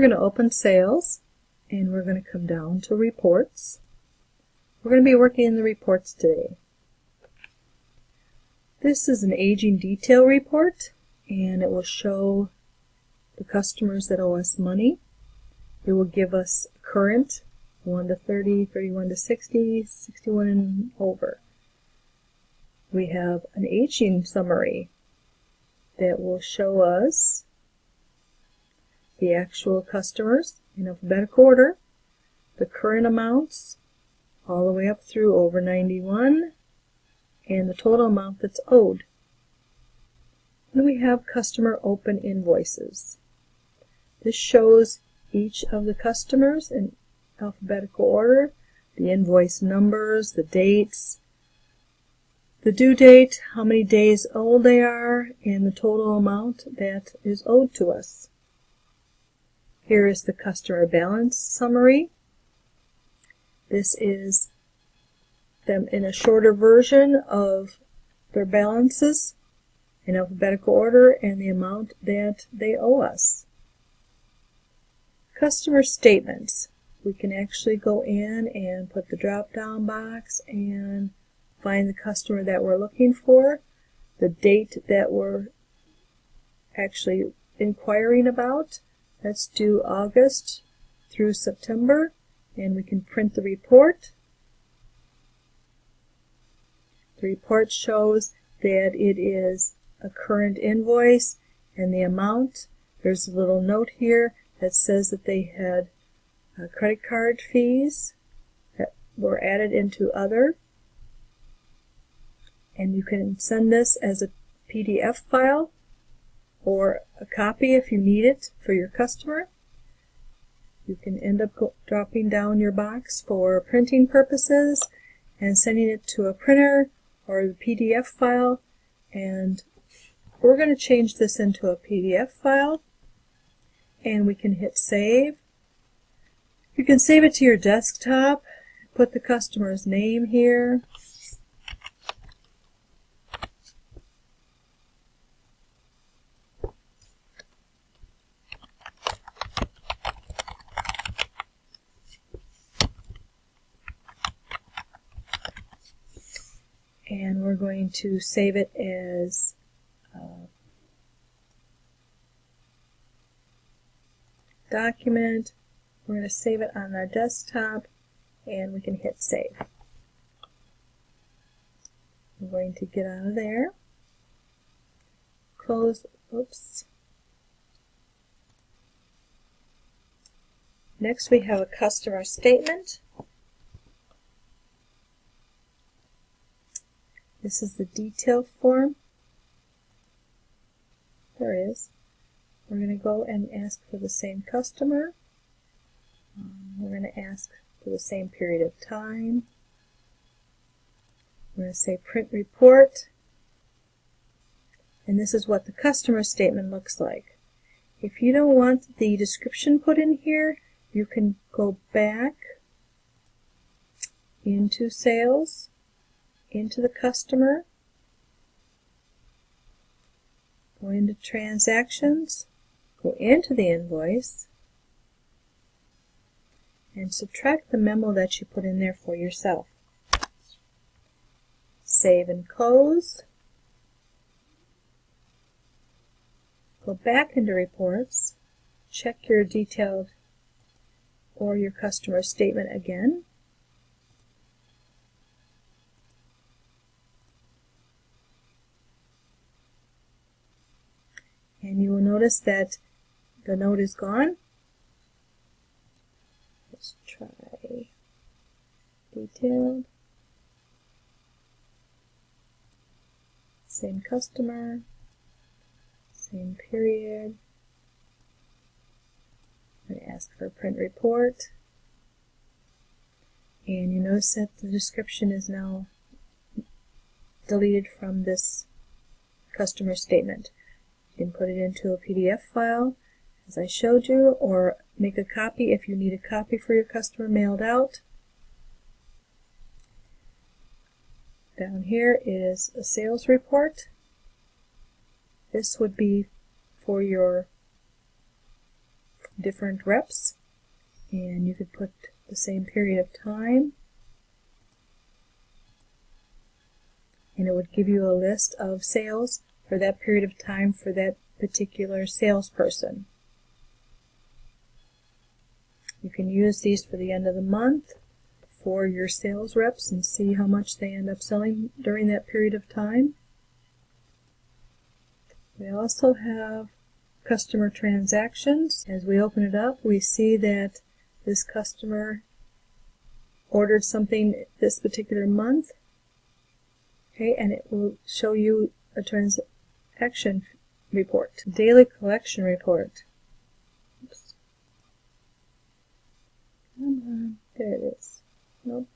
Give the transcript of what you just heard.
We're going to open Sales, and we're going to come down to Reports. We're going to be working in the reports today. This is an aging detail report, and it will show the customers that owe us money. It will give us current, 1 to 30, 31 to 60, 61 and over. We have an aging summary that will show us the actual customers in alphabetical order, the current amounts, all the way up through over 91, and the total amount that's owed. Then we have Customer Open Invoices. This shows each of the customers in alphabetical order, the invoice numbers, the dates, the due date, how many days old they are, and the total amount that is owed to us. Here is the customer balance summary. This is them in a shorter version of their balances in alphabetical order and the amount that they owe us. Customer statements. We can actually go in and put the drop-down box and find the customer that we're looking for, the date that we're actually inquiring about. That's due August through September, and we can print the report. The report shows that it is a current invoice and the amount. There's a little note here that says that they had credit card fees that were added into other. And you can send this as a PDF file or a copy if you need it for your customer. You can end up dropping down your box for printing purposes and sending it to a printer or the PDF file. And we're going to change this into a PDF file, and we can hit Save. You can save it to your desktop, put the customer's name here. And we're going to save it as document. We're going to save it on our desktop, and we can hit Save. I'm going to get out of there. Close. Oops. Next we have a customer statement. This is the detail form. There it is. We're going to go and ask for the same customer. We're going to ask for the same period of time. We're going to say print report. And this is what the customer statement looks like. If you don't want the description put in here, you can go back into Sales, into the customer, go into Transactions, go into the invoice, and subtract the memo that you put in there for yourself. Save and close. Go back into Reports, check your detailed or your customer statement again. And you will notice that the note is gone. Let's try detailed. Same customer, same period. I'm going to ask for a print report. And you notice that the description is now deleted from this customer statement. You can put it into a PDF file, as I showed you, or make a copy if you need a copy for your customer mailed out. Down here is a sales report. This would be for your different reps, and you could put the same period of time, and it would give you a list of sales for that period of time for that particular salesperson. You can use these for the end of the month for your sales reps and see how much they end up selling during that period of time. We also have customer transactions. As we open it up, we see that this customer ordered something this particular month. Okay, and it will show you a transaction report, daily collection report. Oops. Come on, there it is. Nope.